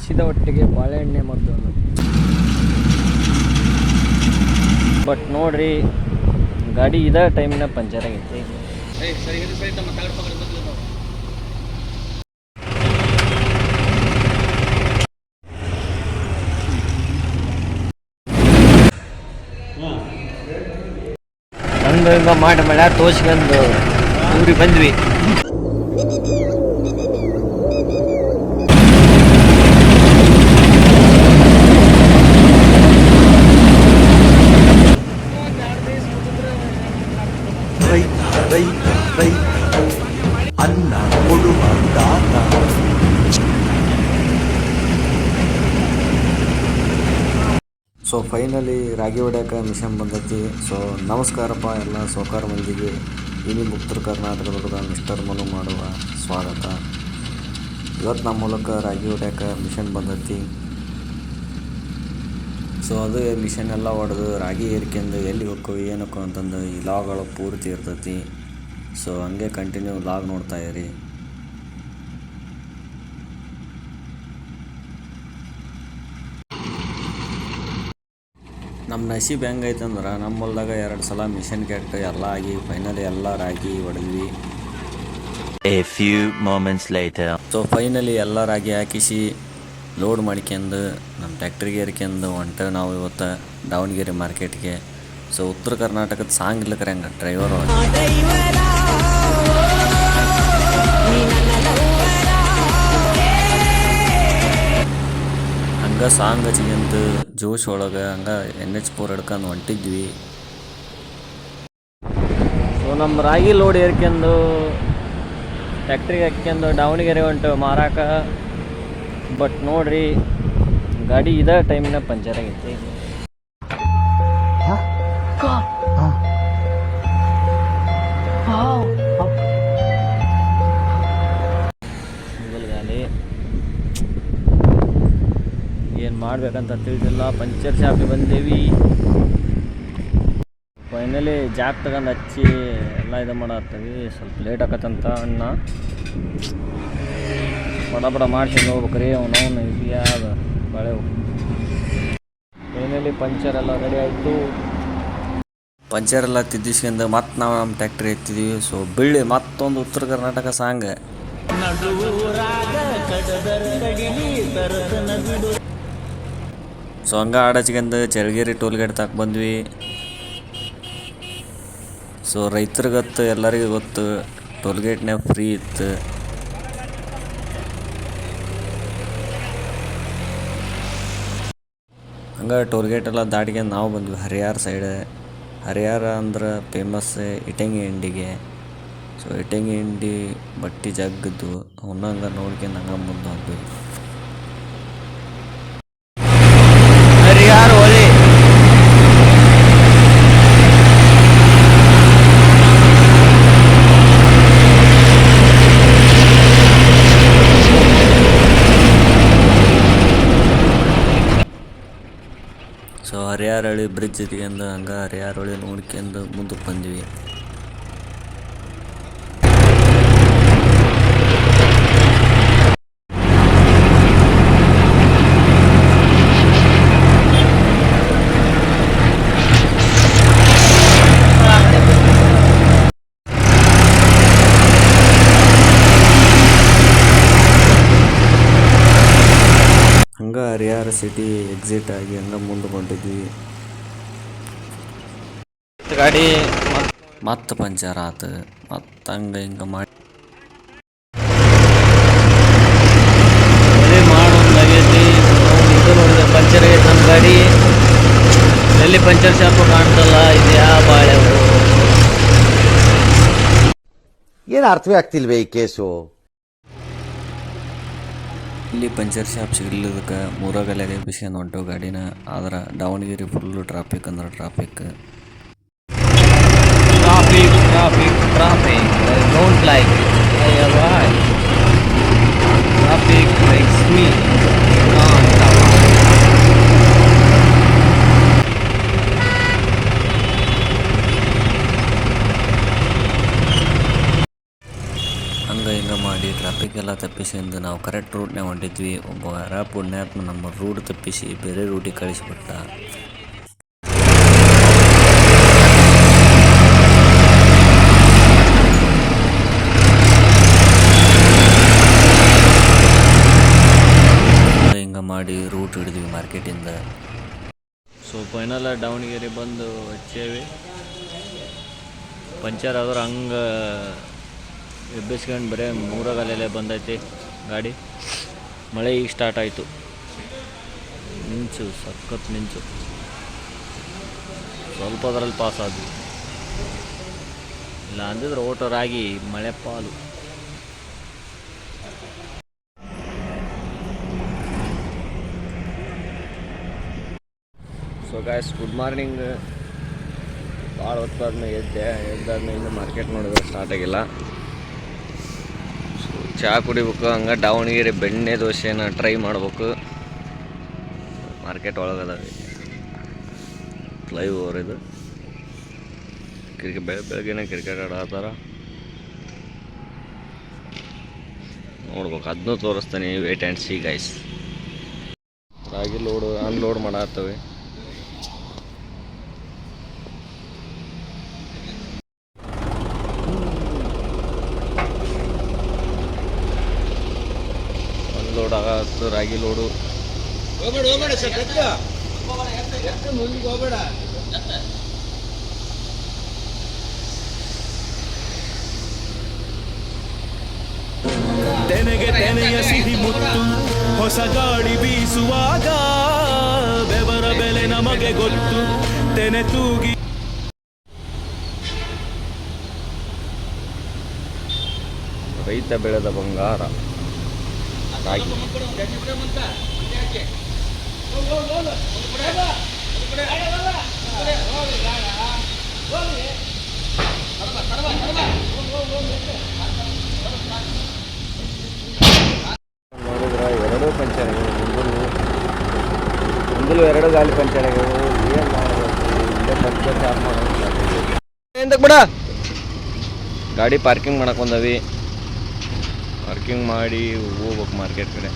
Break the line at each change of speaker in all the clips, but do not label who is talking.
ಹಸಿದ ಹೊಟ್ಟೆಗೆ ಬಾಳೆಹಣ್ಣೆ ಮದ್ದು ಬಟ್ ನೋಡ್ರಿ ಗಾಡಿ ಇದ ಟೈಮಿನ ಪಂಚರ್ ಆಗೈತಿ. ಹಂಗ ಹಿಂಗ ಮಾಡಿ ಮಳೆ ತೋರ್ಸ್ಕೊಂಡು ಊರಿಗೆ ಬಂದ್ವಿ.
ಅನ್ನ ಕೊಡುವ ದಾನ.
ಸೊ ಫೈನಲಿ ರಾಗಿ ಹೊಡ್ಯಾಕ ಮಿಷನ್ ಬಂದೈತಿ. ಸೊ ನಮಸ್ಕಾರಪ್ಪ ಎಲ್ಲ ಸೌಕಾರ ಮಂದಿಗೆ. ನಿಮ್ಮ ಉತ್ತರ ಕರ್ನಾಟಕದೊಳಗ ಮಿಸ್ಟರ್ ಮನು ಮಾಡುವ ಸ್ವಾಗತ. ಇವತ್ತು ನಮ್ಮ ಮೂಲಕ ರಾಗಿ ಹೊಡ್ಯಾಕ ಮಿಷನ್ ಬಂದೈತಿ. ಸೊ ಅದು ಮಿಷನ್ ಎಲ್ಲ ಹೊಡೆದು ರಾಗಿ ಏರ್ಕೆಂದು ಎಲ್ಲಿ ಹೋಕ್ಕೋ ಏನಕ್ಕೋ ಅಂತಂದು ಈ ಲಾಗ್ಗಳು ಪೂರ್ತಿ ಇರ್ತೈತಿ. ಸೊ ಹಂಗೆ ಕಂಟಿನ್ಯೂ ಲಾಗ್ ನೋಡ್ತಾ ಇರಿ. ನಮ್ಮ ನಸೀಬ್ ಹೆಂಗೈತಂದ್ರೆ ನಮ್ಮ ಹೊಲ್ದಾಗ 2 ಸಲ ಮಿಷನ್ ಕೆಟ್ಟು ಎಲ್ಲ ಆಗಿ ಫೈನಲಿ ಎಲ್ಲ ರಾಗಿ ಹೊಡೆದ್ವಿ.
A few moments later.
So finally ಎಲ್ಲ ರಾಗಿ ಹಾಕಿಸಿ ಲೋಡ್ ಮಾಡ್ಕೊಂಡು ನಮ್ಮ ಟ್ಯಾಕ್ಟ್ರಿಗೆ ಏರ್ಕೊಂಡು ಹೊಂಟ ನಾವು ಇವತ್ತು ದಾವಣಗೆರೆ ಮಾರ್ಕೆಟ್ಗೆ. ಸೊ ಉತ್ತರ ಕರ್ನಾಟಕದ ಸಾಂಗ್ ಇಲ್ಲಕ್ರೆ ಹಂಗೆ ಡ್ರೈವರ್ ಹಂಗೆ ಸಾಂಗ್ ಹಚ್ಕೊಂತ ಜೋಶ್ ಒಳಗೆ ಹಂಗೆ NH4 ಹಿಡ್ಕೊಂಡು ಹೊಂಟಿದ್ವಿ.
ಸೊ ನಮ್ಮ ರಾಗಿ ಲೋಡ್ ಏರ್ಕೊಂಡು ಟ್ಯಾಕ್ಟ್ರಿಗೆ ಹಾಕ್ಕೊಂಡು ದಾವಣಗೆರೆ ಹೊಂಟು ಮಾರಾಕ. ಬಟ್ ನೋಡ್ರಿ ಗಾಡಿ ಇದ ಟೈಮಿನ ಪಂಚರ್ ಆಗೈತಿ. ಗಾಡಿ ಏನು ಮಾಡ್ಬೇಕಂತ ತಿಳಿದಿಲ್ಲ. ಪಂಚರ್ ಶಾಪಿಗೆ ಬಂದೇವಿ. ಫೈನಲಿ ಜಾಕ್ ತಗೊಂಡು ಹಚ್ಚಿ ಎಲ್ಲ ಇದು ಮಾಡತ್ತೀವಿ. ಸ್ವಲ್ಪ ಲೇಟ್ ಆಕತ್ತಂತ ಅಣ್ಣ ಬಡ ಮಾಡ್ಕೊಂಡು ಹೋಗ್ಬೇಕ್ರಿ. ಅವನವನು ಇದ್ಯಾದ ಬಳೆ. ಫೈನಲಿ ಪಂಚರ್ ಎಲ್ಲ ರೆಡಿ ಆಯಿತು.
ಪಂಚರ್ ಎಲ್ಲ ತಿದ್ದಿಸ್ಕೊಂಡು ಮತ್ತೆ ನಾವು ನಮ್ಮ ಟ್ಯಾಕ್ಟ್ರಿ ಎತ್ತಿದ್ವಿ. ಸೊ ಬೆಳ್ಳಿ ಮತ್ತೊಂದು ಉತ್ತರ ಕರ್ನಾಟಕ ಸಾಂಗ್. ಸೊ ಹಂಗೆ ಆಡಚ್ಕೊಂಡು ಚಳಗೇರಿ ಟೋಲ್ಗೇಟ್ ತಕ್ಕ ಬಂದ್ವಿ. ಸೊ ರೈತರಿಗತ್ತು ಎಲ್ಲರಿಗೂ ಗೊತ್ತು ಟೋಲ್ಗೇಟ್ನಾಗ ಫ್ರೀ ಇತ್ತು. ಹಂಗೆ ಟೋಲ್ಗೇಟೆಲ್ಲ ದಾಟ್ಕೊಂಡು ನಾವು ಬಂದ್ವಿ ಹರಿಹರ ಸೈಡ್. ಹರಿಹರ ಅಂದ್ರೆ ಫೇಮಸ್ ಇಟಂಗಿ ಹಿಂಡಿಗೆ. ಸೊ ಇಟಂಗಿ ಹಿಂಡಿ ಬಟ್ಟೆ ಜಗ್ಗದ್ದು ಅವನ್ನ ಹಂಗೆ ನೋಡ್ಕೊಂಡು ಹಂಗೆ ಮುಂದೆ ಹೋದ್ವಿ.
ಹರಿಹರ ಹೋಳಿ
ಸೊ ಹರಿಹರಹಳ್ಳಿ ಬ್ರಿಡ್ಜ್ ಇದ್ಕೊಂಡು ಹಂಗೆ ಹರಿಹರಹಳ್ಳಿ ನೋಡ್ಕೊಂಡು ಮುಂದಕ್ಕೆ ಬಂದ್ವಿ. ಹಂಗೆ ಹರಿಹರ ಸಿಟಿ ಎಕ್ಸಿಟ್ ಆಗಿ ಹಂಗೆ ಮುಂದೆ ಹೊಂಟಿದ್ವಿ.
ಗಾಡಿ
ಮತ್ತೆ ಪಂಚರ್ ಆತು. ಮತ್ತೆ ಹಂಗೆ ಹಿಂಗೆ ಮಾಡಿ
ಮಾಡೋದಾಗೈತಿ. ಇದು ನೋಡಿದ್ರೆ ಪಂಚರ್ ಆಗೈತೆ ನಮ್ಮ ಗಾಡಿ. ಎಲ್ಲಿ ಪಂಚರ್ ಶಾಪು ಕಾಣ್ತಲ್ಲ. ಇದು ಯಾವ ಬಾಳೆ
ಏನು ಅರ್ಥವೇ ಆಗ್ತಿಲ್ವೇ ಈ ಕೇಸು.
ಇಲ್ಲಿ ಪಂಚರ್ ಶಾಪ್ ಸಿಗಲಿದ್ದಕ್ಕೆ ಮೂರಾಗಲೆಗೆ ಬಿಸ್ಕೊಂಡು ಹೊಂಟು ಗಾಡಿನ. ಆದ್ರೆ ದಾವಣಗೆರೆ ಫುಲ್ಲು ಟ್ರಾಫಿಕ್ ಅಂದ್ರೆ traffic.
I don't like it. Traffic makes me
ಹಂಗೆ ಹಿಂಗೆ ಮಾಡಿ ಟ್ರಾಫಿಕ್ ಎಲ್ಲ ತಪ್ಪಿಸಿಂದ ನಾವು ಕರೆಕ್ಟ್ ರೂಟ್ನಾಗ ಹೊಂಟಿದ್ವಿ. ಒಬ್ಬ ಯಾರ ಪುಣ್ಯಾತ್ಮ ನಮ್ಮ ರೂಟ್ ತಪ್ಪಿಸಿ ಬೇರೆ ರೂಟಿಗೆ ಕಳಿಸಿಬಿಟ್ಟ. ಹಿಂಗೆ ಮಾಡಿ ರೂಟ್ ಹಿಡಿದ್ವಿ ಮಾರ್ಕೆಟಿಂದ.
ಸೊ ಫೈನಲ್ ದಾವಣಗೆರೆ ಬಂದು ಹಚ್ಚೇವಿ. ಪಂಚರ್ ಆದ್ರೆ ಹಂಗೆ ಎಬ್ಬಿಸ್ಕೊಂಡು ಬರೀ ಮೂರಗಲ್ಲೇ ಬಂದೈತಿ ಗಾಡಿ. ಮಳೆ ಈಗ ಸ್ಟಾರ್ಟ್ ಆಯಿತು. ಮಿಂಚು, ಸಖತ್ ಮಿಂಚು. ಸ್ವಲ್ಪ ಅದರಲ್ಲಿ ಪಾಸ್ ಆದ್ವಿ, ಇಲ್ಲ ಅಂದಿದ್ರೆ ಓಟೋರಾಗಿ ಮಳೆ ಪಾಲು. So guys, good morning. ಭಾಳ ಹೊತ್ತಾದ್ಮೇಲೆ ಎದ್ದಾದ್ಮೇಲೆ ಇನ್ನು ಮಾರ್ಕೆಟ್ ನೋಡಿದ್ರೆ ಸ್ಟಾರ್ಟ್ ಆಗಿಲ್ಲ. ಸೊ ಚಹಾ ಕುಡಿಬೇಕು. ಹಂಗೆ ದಾವಣಗೆರೆ ಬೆಣ್ಣೆ ದೋಸೆನ ಟ್ರೈ ಮಾಡ್ಬೇಕು. ಮಾರ್ಕೆಟ್ ಒಳಗದ ಫ್ಲೈ ಓವರ್ ಇದು. ಬೆಳಗ್ಗೆನೇ ಕ್ರಿಕೆಟ್ ಆಡತ್ತಾರ, ನೋಡ್ಬೇಕು. ಅದನ್ನೂ ತೋರಿಸ್ತಾನೆ, ವೇಟ್ ಆ್ಯಂಡ್ ಸಿ ಗೈಸ್. ರಾಗಿ ಅನ್ಲೋಡ್ ಮಾಡತ್ತವೆ. ಲೋಡ್ ಆಗತ್ತು ರಾಗಿ ಲೋಡು.
ತೆನೆಯ ಸಿಹಿ ಮುತ್ತು ಹೊಸ ಗಾಳಿ ಬೀಸುವಾಗ ಬೆವರ ಬೆಲೆ ನಮಗೆ ಗೊತ್ತು. ತೆನೆ ತೂಗಿ
ರೈತ ಬೆಳೆದ ಬಂಗಾರ ರಾಗಿ. ನೋಡಿದ್ರೆ ಎರಡೂ ಪಂಚರ್ ಆಗ್ಯಾವ. ಮುಂದಲು ಎರಡು ಗಾಲಿ ಪಂಚರ್ ಆಗ್ಯಾವ. ಏನು ಮಾಡಬೇಕು? ಇಲ್ಲೇ ಪಂಚರ್ ಚಾರ್ಜ್ ಮಾಡೋದು ಬಿಡ. ಗಾಡಿ ಪಾರ್ಕಿಂಗ್ ಮಾಡಕ್ಕೆ ಬಂದವಿ. ಪಾರ್ಕಿಂಗ್ ಮಾಡಿ ಹೋಗ್ಬೇಕು ಮಾರ್ಕೆಟ್ ಕಡೆ.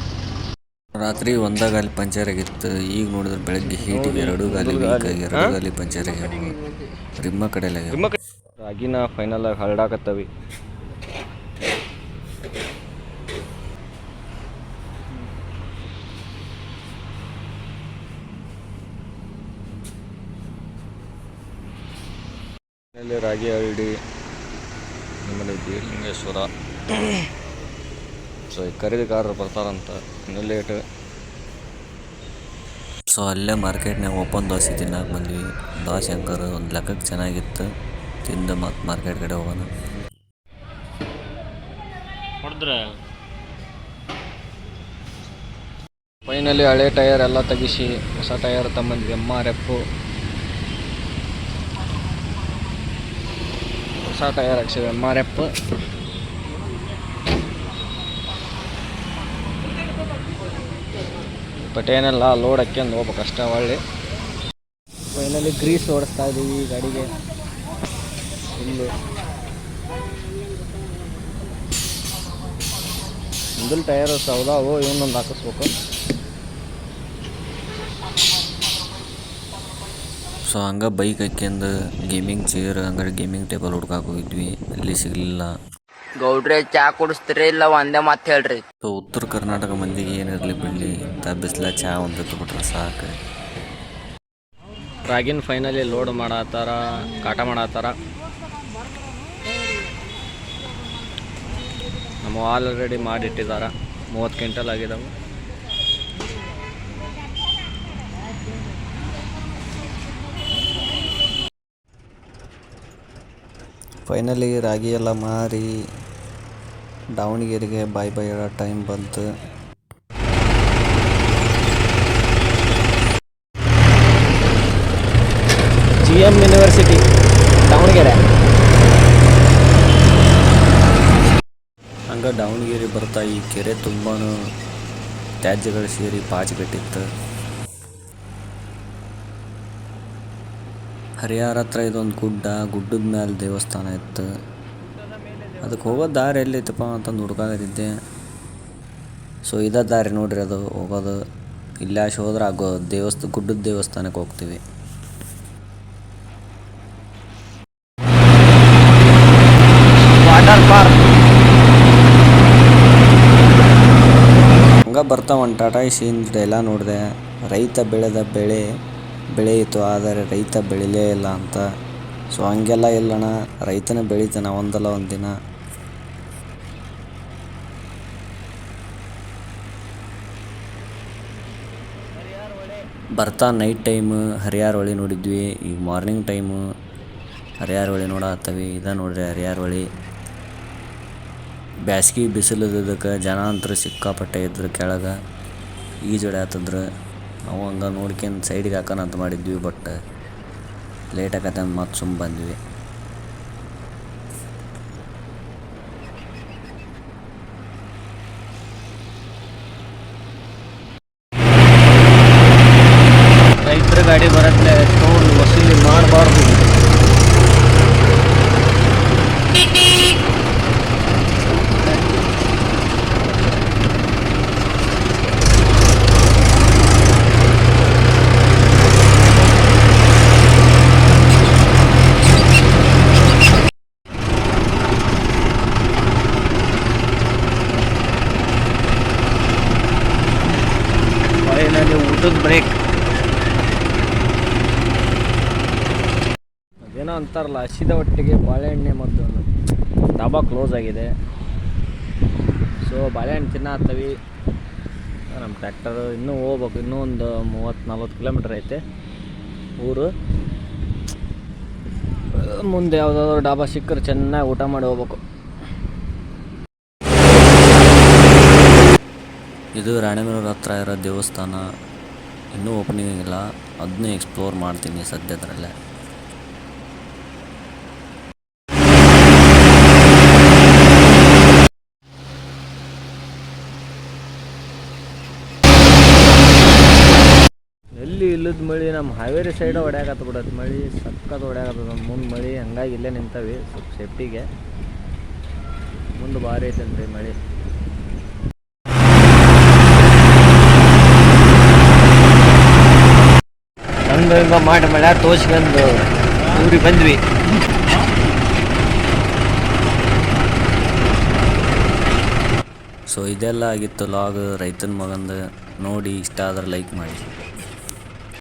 ರಾತ್ರಿ ಒಂದ ಗಾಲಿ ಪಂಚರ್ ಆಗಿತ್ತು. ಈಗ ನೋಡಿದ್ರೆ ಬೆಳಗ್ಗೆ ಹೀಟಿಗೆ ಎರಡು ಗಾಲಿ ವೀಕ್ ಆಗಿ ಎರಡು ಗಾಲಿ ಪಂಚರ್ ಆಗ್ಯಾವ. ರಿಮ್ಮ ಕಡೆ
ರಾಗಿನ ಫೈನಲ್ ಆಗಿ ಹರಡಾಕತ್ತವಿ. ರಾಗಿ ಹರಡಿ ನಮ್ಮಲ್ಲಿ ಬೀರಲಿಂಗೇಶ್ವರ. ಸೊ ಈ ಖರೀದಿಗಾರರು ಬರ್ತಾರಂತ, ಇನ್ನೂ ಲೇಟ್.
ಸೊ ಅಲ್ಲೇ ಮಾರ್ಕೆಟ್ನಾಗ ಓಪನ್ ದೋಸೆ ತಿನ್ನಕ್ಕೆ ಬಂದ್ವಿ. ದೋಸೆ ಅಂಕರ್ ಒಂದು ಲೆಕ್ಕಕ್ಕೆ ಚೆನ್ನಾಗಿತ್ತು. ತಿಂದು ಮತ್ತು ಮಾರ್ಕೆಟ್ ಕಡೆ ಹೋಗೋಣ.
ಫೈನಲಿ ಹಳೆ ಟೈರ್ ಎಲ್ಲ ತೆಗಿಸಿ ಹೊಸ ಟೈರ್ ತಗೊಂಡ್ವಿ. MRF ಹೊಸ ಟೈರ್ ಹಾಕ್ಸಿವಿ. MRF ಬಟ್ ಏನೆಲ್ಲ ಲೋಡ್ ಹಾಕ್ಯಂದು ಹೋಗ್ಬೇಕು ಅಷ್ಟೇ. ಒಳ್ಳೆ ಫೈನಲಿ ಗ್ರೀಸ್ ಓಡಿಸ್ತಾ ಇದ್ದೀವಿ ಗಾಡಿಗೆ. ಫುಲ್ಲು ಮುಂದಲ್ ಟೈರ್ ಸೌದಾವು, ಇವನ್ನೊಂದು ಹಾಕಿಸ್ಬೇಕು.
ಸೊ ಹಂಗೆ ಬೈಕ್ ಹಾಕ್ಯಂದು ಗೇಮಿಂಗ್ ಚೇರ್ ಹಂಗಾರೆ ಗೇಮಿಂಗ್ ಟೇಬಲ್ ಹುಡ್ಕಾಕ್ ಹೋಗಿದ್ವಿ. ಅಲ್ಲಿ ಸಿಗಲಿಲ್ಲ.
ಗೌಡ್ರೆ ಚಾ ಕುಡಿಸ್ತೀರಿ ಇಲ್ಲ ಒಂದೇ ಮಾತು ಹೇಳ್ರಿ.
ಸೊ ಉತ್ತರ ಕರ್ನಾಟಕ ಮಂದಿಗೆ ಏನಿರಲಿ ಬಿಡಲಿ, ಇಂಥ ಬಿಸಿಲ ಚಹಾ ಒಂದು ಬಿಟ್ರೆ ಸಾಕು.
ರಾಗಿನ ಫೈನಲಿ ಲೋಡ್ ಮಾಡತ್ತಾರ, ಕಾಟ ಮಾಡತ್ತಾರ. ನಮ್ಮ ಆಲ್ರೆಡಿ ಮಾಡಿಟ್ಟಿದ್ದಾರೆ. 30 ಕ್ವಿಂಟಲ್ ಆಗಿದ್ದಾವೆ.
ಫೈನಲಿ ರಾಗಿ ಎಲ್ಲ ಮಾರಿ ದಾವಣಗೆರೆಗೆ ಬಾಯ್ ಹೇಳೋ ಟೈಮ್ ಬಂತು.
GM university Davanagere.
ಹಂಗೆ ದಾವಣಗೆರೆ ಬರ್ತಾ ಈ ಕೆರೆ ತುಂಬಾ ತ್ಯಾಜ್ಯಗಳು ಸೇರಿ ಪಾಚಿಗಟ್ಟಿತ್ತು. ಹರಿಹರ ಹತ್ರ ಇದೊಂದು ಗುಡ್ಡದ ಮೇಲೆ ದೇವಸ್ಥಾನ ಇತ್ತು. ಅದಕ್ಕೆ ಹೋಗೋ ದಾರಿ ಎಲ್ಲೈತಪ್ಪ ಅಂತಂದು ಹುಡ್ಕಾಗತ್ತಿದ್ದೆ. ಸೊ ಇದೇ ದಾರಿ ನೋಡ್ರಿ ಅದು ಹೋಗೋದು. ಇಲ್ಲೇ ಹೋದ್ರೆ ಆಗೋ ಗುಡ್ಡದ ದೇವಸ್ಥಾನಕ್ಕೆ ಹೋಗ್ತೀವಿ.
Water park.
ಹಂಗೆ ಬರ್ತಾ ಒಂದು ಟಾಟಾ ಏಸಿಯಿಂದ ಎಲ್ಲ ನೋಡಿದೆ. ರೈತ ಬೆಳೆದ ಬೆಳೆಯಿತು, ಆದರೆ ರೈತ ಬೆಳಿಲೇ ಇಲ್ಲ ಅಂತ. ಸೊ ಹಂಗೆಲ್ಲ ಇಲ್ಲಣ್ಣ, ರೈತನ ಬೆಳಿತಾನೆ ಒಂದಲ್ಲ ಒಂದು ದಿನ. ಬರ್ತಾ ನೈಟ್ ಟೈಮ್ ಹರಿಯಾರ್ ಹೊಳೆ ನೋಡಿದ್ವಿ. ಈಗ ಮಾರ್ನಿಂಗ್ ಟೈಮು ಹರಿಯಾರ್ ಹೊಳೆ ನೋಡತ್ತವಿ. ಇದ ನೋಡ್ರಿ ಹರಿಯಾರ್ ಹೊಳೆ. ಬ್ಯಾಸ್ಗೆ ಬಿಸಿಲದಕ್ಕೆ ಜನ ಅಂತೂ ಸಿಕ್ಕಾಪಟ್ಟೆ ಇದ್ರು ಕೆಳಗೆ ಈಜೊಡೆ ಆತಂದ್ರೆ. ನಾವು ಹಂಗೆ ನೋಡ್ಕೊಂಡು ಸೈಡಿಗೆ ಹಾಕೋಣ ಅಂತ ಮಾಡಿದ್ವಿ, ಬಟ್ ಲೇಟ್ ಆಗತ್ತೆ ಅಂತ ಮತ್ತೆ ಸುಮ್ಮ ಬಂದ್ವಿ.
ರೈತರ ಗಾಡಿ ಬರತ್ಲೆ ಟೋಲ್ ವಸೂಲಿ ಮಾಡಬಾರ್ದು. ಫೈನಲಿ ಊಟದ ಬ್ರೇಕ್. ಅದೇನೋ ಅಂತಾರಲ್ಲ, ಹಸಿದ ಹೊಟ್ಟೆಗೆ ಬಾಳೆಹಣ್ಣೆ ಮದ್ದು. ಡಾಬಾ ಕ್ಲೋಸ್ ಆಗಿದೆ. ಸೊ ಬಾಳೆಹಣ್ಣು ತಿನ್ನತ್ತೀವಿ. ನಮ್ಮ ಟ್ರ್ಯಾಕ್ಟರ್ ಇನ್ನೂ ಹೋಗ್ಬೇಕು. ಇನ್ನೂ ಒಂದು 30-40 ಕಿಲೋಮೀಟ್ರ್ ಐತೆ ಊರು. ಮುಂದೆ ಯಾವುದಾದ್ರು ಡಾಬಾ ಸಿಕ್ಕರೆ ಚೆನ್ನಾಗಿ ಊಟ ಮಾಡಿ ಹೋಗ್ಬೇಕು.
ಇದು ರಾಣಿಬೆನ್ನೂರು ಹತ್ರ ಇರೋ ದೇವಸ್ಥಾನ. ಇನ್ನೂ ಓಪನಿಂಗ್ ಇಲ್ಲ, ಅದನ್ನೇ ಎಕ್ಸ್ಪ್ಲೋರ್ ಮಾಡ್ತೀನಿ ಸದ್ಯದರಲ್ಲೇ.
ಎಲ್ಲಿ ಇಲ್ಲದ ಮಳೆ ನಮ್ಮ ಹಾವೇರಿ ಸೈಡ್ ಹೊಡ್ಯಾಕತ್ತ ಬಿಡತ್ತೆ ಮಳೆ. ಸಕ್ಕತ್ ಹೊಡ್ಯಾಕತ್ತದ ನಮ್ಮ ಮುಂದೆ ಮಳೆ. ಹಂಗಾಗಿ ಇಲ್ಲೇ ನಿಂತವಿ ಸ್ವಲ್ಪ ಸೇಫ್ಟಿಗೆ. ಮುಂದೆ ಭಾರಿ ಐತಂತ್ರಿ ಮಳೆ. ಹಂಗೆ ಹಿಂಗೆ ಮಾಡಿ ಮಳೆ ತೋರ್ಸ್ಕೊಂಡು ಊರಿಗೆ ಬಂದ್ವಿ.
ಸೊ ಇದೆಲ್ಲ ಆಗಿತ್ತು ಲಾಗ್ ರೈತನ ಮಗಂದು. ನೋಡಿ ಇಷ್ಟ ಆದ್ರೆ ಲೈಕ್ ಮಾಡಿ.